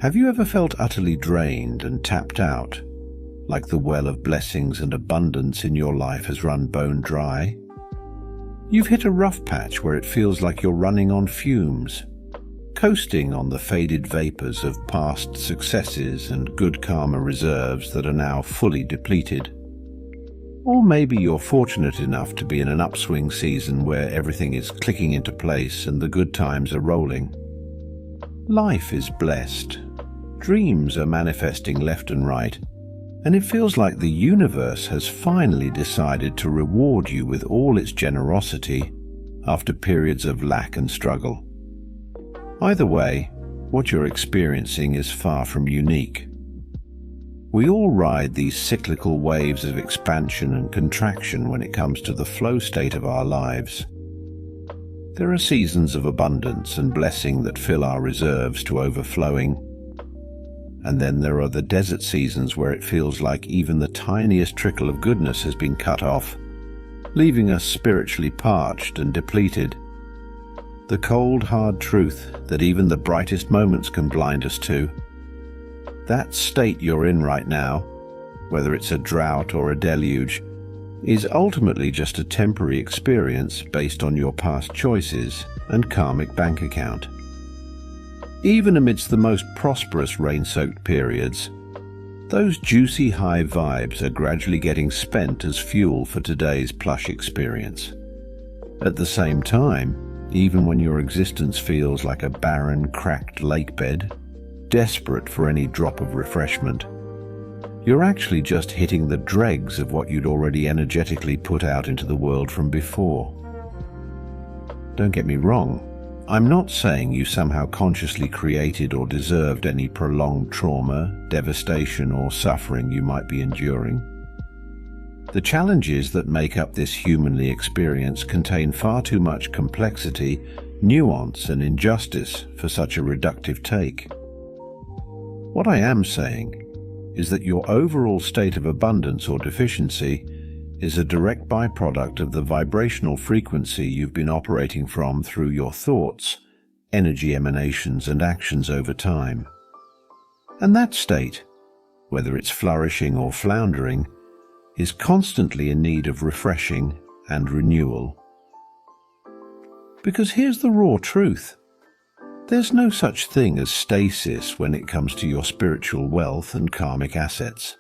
Have you ever felt utterly drained and tapped out, like the well of blessings and abundance in your life has run bone dry? You've hit a rough patch where it feels like you're running on fumes, coasting on the faded vapors of past successes and good karma reserves that are now fully depleted. Or maybe you're fortunate enough to be in an upswing season where everything is clicking into place and the good times are rolling. Life is blessed. Dreams are manifesting left and right, and it feels like the universe has finally decided to reward you with all its generosity after periods of lack and struggle. Either way, what you're experiencing is far from unique. We all ride these cyclical waves of expansion and contraction when it comes to the flow state of our lives. There are seasons of abundance and blessing that fill our reserves to overflowing. And then there are the desert seasons where it feels like even the tiniest trickle of goodness has been cut off, leaving us spiritually parched and depleted. The cold, hard truth that even the brightest moments can blind us to. That state you're in right now, whether it's a drought or a deluge, is ultimately just a temporary experience based on your past choices and karmic bank account. Even amidst the most prosperous rain-soaked periods, those juicy high vibes are gradually getting spent as fuel for today's plush experience. At the same time, even when your existence feels like a barren, cracked lakebed, desperate for any drop of refreshment, you're actually just hitting the dregs of what you'd already energetically put out into the world from before. Don't get me wrong, I'm not saying you somehow consciously created or deserved any prolonged trauma, devastation, or suffering you might be enduring. The challenges that make up this humanly experience contain far too much complexity, nuance, and injustice for such a reductive take. What I am saying is that your overall state of abundance or deficiency is a direct byproduct of the vibrational frequency you've been operating from through your thoughts, energy emanations, and actions over time. And that state, whether it's flourishing or floundering, is constantly in need of refreshing and renewal. Because here's the raw truth. There's no such thing as stasis when it comes to your spiritual wealth and karmic assets.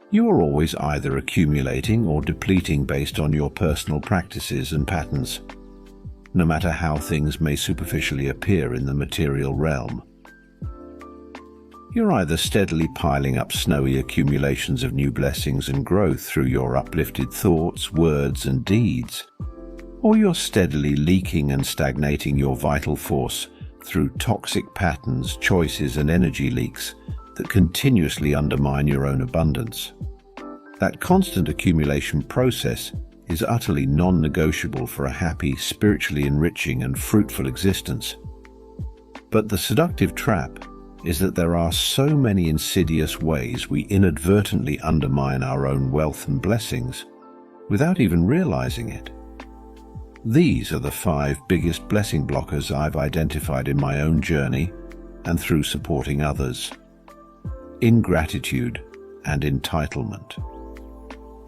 You are always either accumulating or depleting based on your personal practices and patterns, no matter how things may superficially appear in the material realm. You're either steadily piling up snowy accumulations of new blessings and growth through your uplifted thoughts, words, and deeds, or you're steadily leaking and stagnating your vital force through toxic patterns, choices, and energy leaks that continuously undermine your own abundance. That constant accumulation process is utterly non-negotiable for a happy, spiritually enriching, and fruitful existence. But the seductive trap is that there are so many insidious ways we inadvertently undermine our own wealth and blessings without even realizing it. These are the 5 biggest blessing blockers I've identified in my own journey and through supporting others. Ingratitude and entitlement.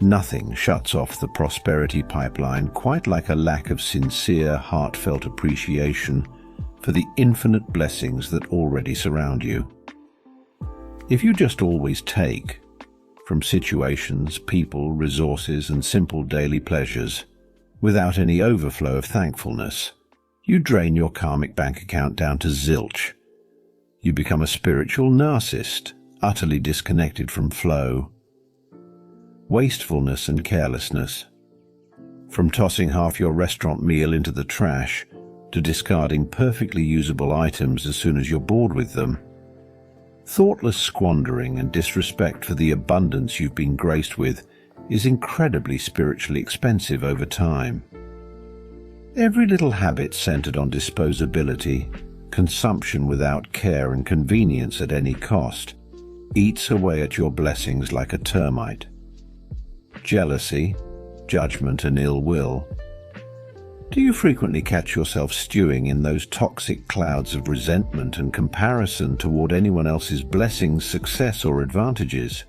Nothing shuts off the prosperity pipeline quite like a lack of sincere, heartfelt appreciation for the infinite blessings that already surround you. If you just always take from situations, people, resources, and simple daily pleasures, without any overflow of thankfulness, you drain your karmic bank account down to zilch. You become a spiritual narcissist, utterly disconnected from flow. Wastefulness and carelessness. From tossing half your restaurant meal into the trash to discarding perfectly usable items as soon as you're bored with them. Thoughtless squandering and disrespect for the abundance you've been graced with is incredibly spiritually expensive over time. Every little habit centered on disposability, consumption without care, and convenience at any cost eats away at your blessings like a termite. Jealousy, judgment, and ill will. Do you frequently catch yourself stewing in those toxic clouds of resentment and comparison toward anyone else's blessings, success, or advantages?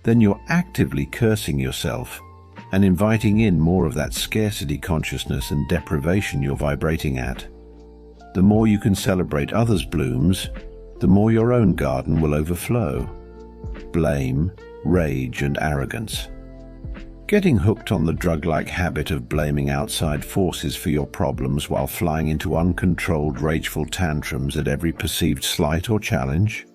Then you're actively cursing yourself and inviting in more of that scarcity consciousness and deprivation you're vibrating at. The more you can celebrate others' blooms, the more your own garden will overflow. Blame, rage, and arrogance. Getting hooked on the drug-like habit of blaming outside forces for your problems while flying into uncontrolled, rageful tantrums at every perceived slight or challenge?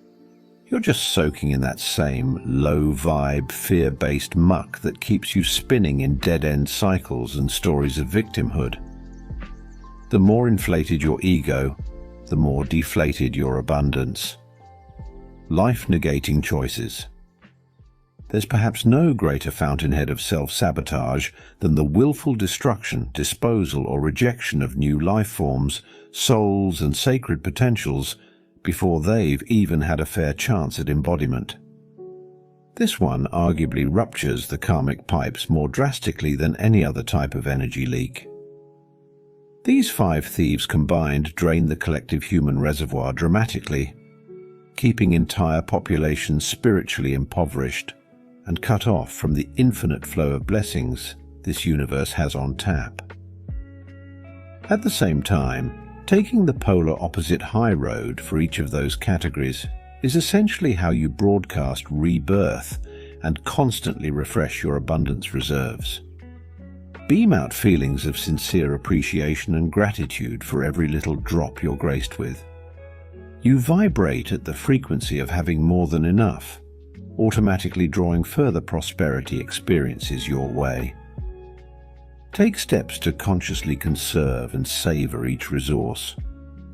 You're just soaking in that same low-vibe, fear-based muck that keeps you spinning in dead-end cycles and stories of victimhood. The more inflated your ego, the more deflated your abundance. Life-negating choices. There's perhaps no greater fountainhead of self-sabotage than the willful destruction, disposal, or rejection of new life forms, souls, and sacred potentials before they've even had a fair chance at embodiment. This one arguably ruptures the karmic pipes more drastically than any other type of energy leak. These 5 thieves combined drain the collective human reservoir dramatically, keeping entire populations spiritually impoverished and cut off from the infinite flow of blessings this universe has on tap. At the same time, taking the polar opposite high road for each of those categories is essentially how you broadcast rebirth and constantly refresh your abundance reserves. Beam out feelings of sincere appreciation and gratitude for every little drop you're graced with. You vibrate at the frequency of having more than enough, automatically drawing further prosperity experiences your way. Take steps to consciously conserve and savor each resource,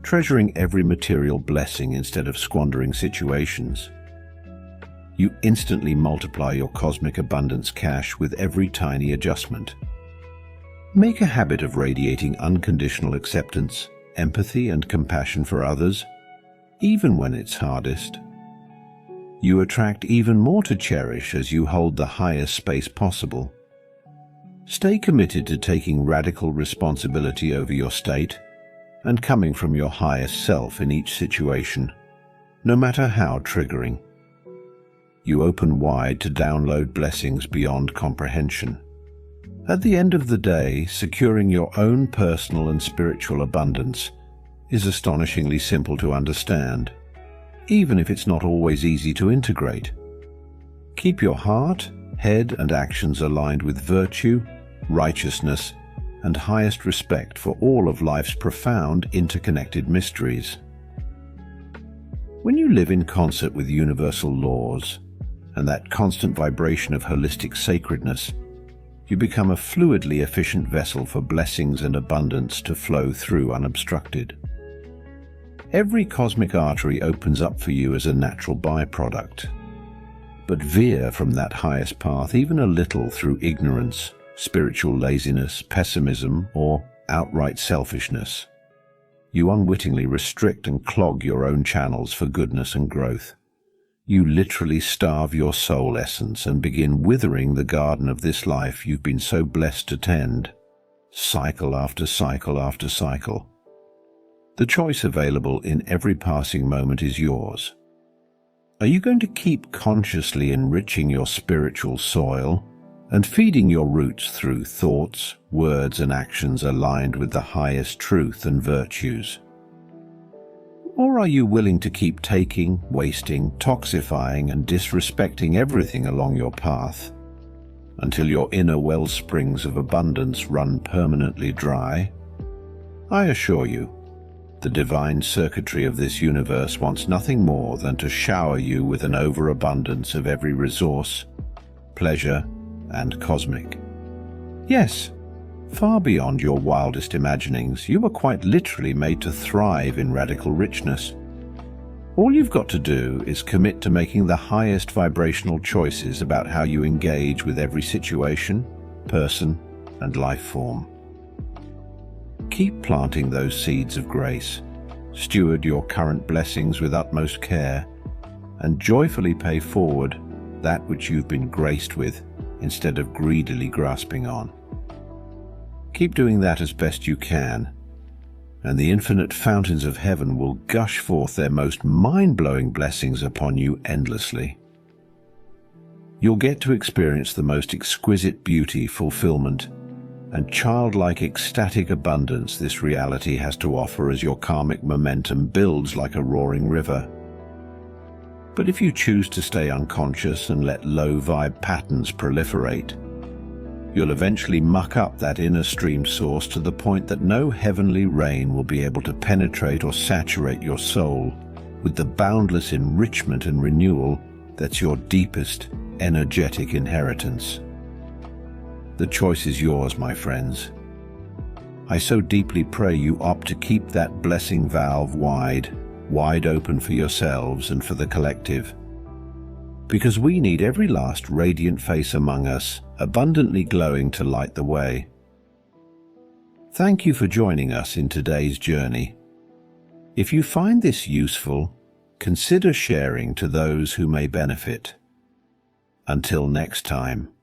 treasuring every material blessing instead of squandering situations. You instantly multiply your cosmic abundance cash with every tiny adjustment. Make a habit of radiating unconditional acceptance, empathy, and compassion for others, even when it's hardest. You attract even more to cherish as you hold the highest space possible. Stay committed to taking radical responsibility over your state and coming from your highest self in each situation, no matter how triggering. You open wide to download blessings beyond comprehension. At the end of the day, securing your own personal and spiritual abundance is astonishingly simple to understand, even if it's not always easy to integrate. Keep your heart, head, and actions aligned with virtue, righteousness, and highest respect for all of life's profound interconnected mysteries. When you live in concert with universal laws and that constant vibration of holistic sacredness, you become a fluidly efficient vessel for blessings and abundance to flow through unobstructed. Every cosmic artery opens up for you as a natural byproduct. But veer from that highest path even a little through ignorance, spiritual laziness, pessimism, or outright selfishness. You unwittingly restrict and clog your own channels for goodness and growth. You literally starve your soul essence and begin withering the garden of this life you've been so blessed to tend, cycle after cycle after cycle. The choice available in every passing moment is yours. Are you going to keep consciously enriching your spiritual soil and feeding your roots through thoughts, words, and actions aligned with the highest truth and virtues? Or are you willing to keep taking, wasting, toxifying, and disrespecting everything along your path until your inner well springs of abundance run permanently dry? I assure you, the divine circuitry of this universe wants nothing more than to shower you with an overabundance of every resource, pleasure, and cosmic. Yes, far beyond your wildest imaginings, you were quite literally made to thrive in radical richness. All you've got to do is commit to making the highest vibrational choices about how you engage with every situation, person, and life form. Keep planting those seeds of grace, steward your current blessings with utmost care, and joyfully pay forward that which you've been graced with instead of greedily grasping on. Keep doing that as best you can, and the infinite fountains of heaven will gush forth their most mind-blowing blessings upon you endlessly. You'll get to experience the most exquisite beauty, fulfillment, and childlike ecstatic abundance this reality has to offer as your karmic momentum builds like a roaring river. But if you choose to stay unconscious and let low-vibe patterns proliferate, you'll eventually muck up that inner stream source to the point that no heavenly rain will be able to penetrate or saturate your soul with the boundless enrichment and renewal that's your deepest energetic inheritance. The choice is yours, my friends. I so deeply pray you opt to keep that blessing valve wide open for yourselves and for the collective, because we need every last radiant face among us, abundantly glowing to light the way. Thank you for joining us in today's journey. If you find this useful, consider sharing to those who may benefit. Until next time.